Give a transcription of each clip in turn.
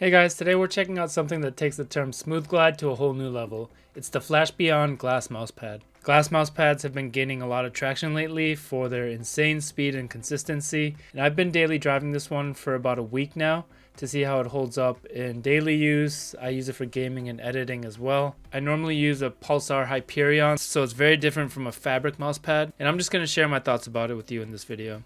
Hey guys, today we're checking out something that takes the term smooth glide to a whole new level. It's the FlashBeyond glass mousepad. Glass mousepads have been gaining a lot of traction lately for their insane speed and consistency, and I've been daily driving this one for about a week now to see how it holds up in daily use. I use it for gaming and editing as well. I normally use a Pulsar Hyperion, so it's very different from a fabric mousepad, and I'm just going to share my thoughts about it with you in this video.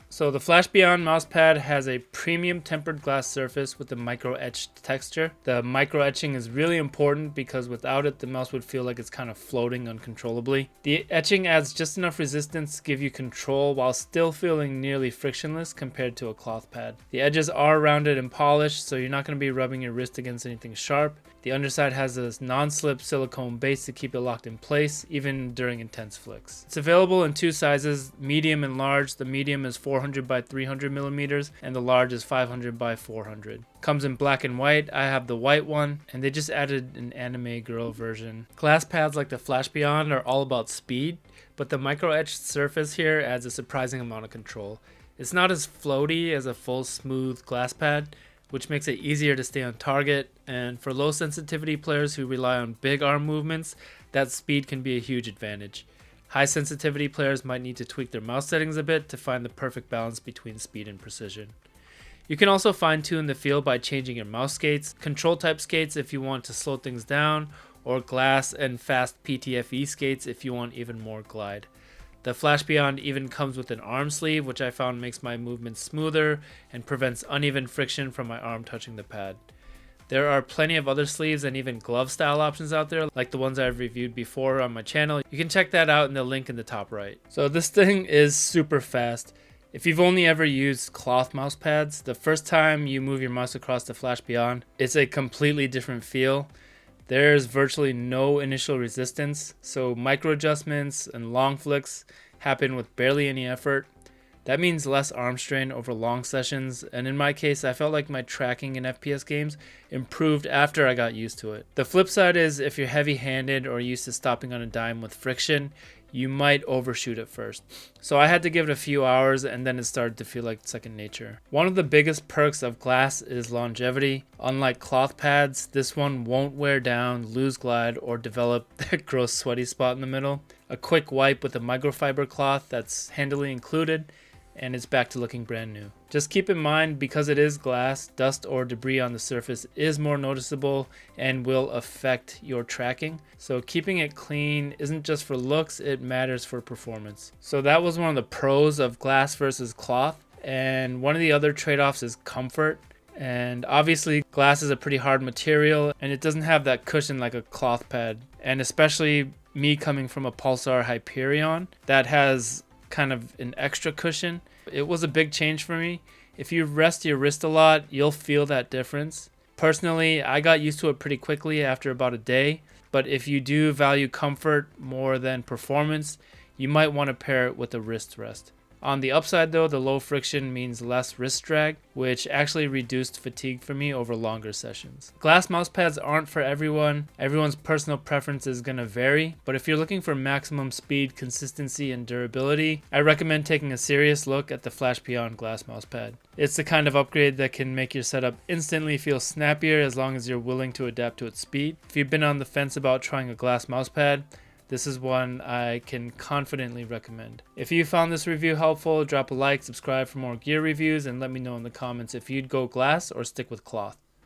So the FlashBeyond mousepad has a premium tempered glass surface with a micro-etched texture. The micro-etching is really important because without it, the mouse would feel like it's kind of floating uncontrollably. The etching adds just enough resistance to give you control while still feeling nearly frictionless compared to a cloth pad. The edges are rounded and polished, so you're not going to be rubbing your wrist against anything sharp. The underside has a non-slip silicone base to keep it locked in place, even during intense flicks. It's available in two sizes, medium and large. The medium is 400 by 300 millimeters, and the large is 500 by 400. Comes in black and white. I have the white one, and they just added an anime girl version. Glass pads like the FlashBeyond are all about speed, but the micro-etched surface here adds a surprising amount of control. It's not as floaty as a full smooth glass pad, which makes it easier to stay on target, and for low sensitivity players who rely on big arm movements, that speed can be a huge advantage. High sensitivity players might need to tweak their mouse settings a bit to find the perfect balance between speed and precision. You can also fine tune the feel by changing your mouse skates, control type skates if you want to slow things down, or glass and fast PTFE skates if you want even more glide. The FlashBeyond even comes with an arm sleeve, which I found makes my movements smoother and prevents uneven friction from my arm touching the pad. There are plenty of other sleeves and even glove style options out there, like the ones I've reviewed before on my channel. You can check that out in the link in the top right. So this thing is super fast. If you've only ever used cloth mouse pads, the first time you move your mouse across the FlashBeyond, it's a completely different feel. There's virtually no initial resistance, so micro adjustments and long flicks happen with barely any effort. That means less arm strain over long sessions, and in my case, I felt like my tracking in FPS games improved after I got used to it. The flip side is if you're heavy-handed or used to stopping on a dime with friction, you might overshoot at first. So I had to give it a few hours, and then it started to feel like second nature. One of the biggest perks of glass is longevity. Unlike cloth pads, this one won't wear down, lose glide, or develop that gross sweaty spot in the middle. A quick wipe with a microfiber cloth that's handily included, and it's back to looking brand new. Just keep in mind, because it is glass, dust or debris on the surface is more noticeable and will affect your tracking. So keeping it clean isn't just for looks, it matters for performance. So that was one of the pros of glass versus cloth. And one of the other trade-offs is comfort. And obviously glass is a pretty hard material and it doesn't have that cushion like a cloth pad. And especially me coming from a Pulsar Hyperion that has kind of an extra cushion. It was a big change for me. If you rest your wrist a lot, you'll feel that difference. Personally, I got used to it pretty quickly after about a day, but if you do value comfort more than performance, you might want to pair it with a wrist rest. On the upside though, the low friction means less wrist drag, which actually reduced fatigue for me over longer sessions. Glass mousepads aren't for everyone. Everyone's personal preference is going to vary, but if you're looking for maximum speed, consistency, and durability, I recommend taking a serious look at the FlashBeyond glass mousepad. It's the kind of upgrade that can make your setup instantly feel snappier as long as you're willing to adapt to its speed. If you've been on the fence about trying a glass mousepad, this is one I can confidently recommend. If you found this review helpful, drop a like, subscribe for more gear reviews, and let me know in the comments if you'd go glass or stick with cloth.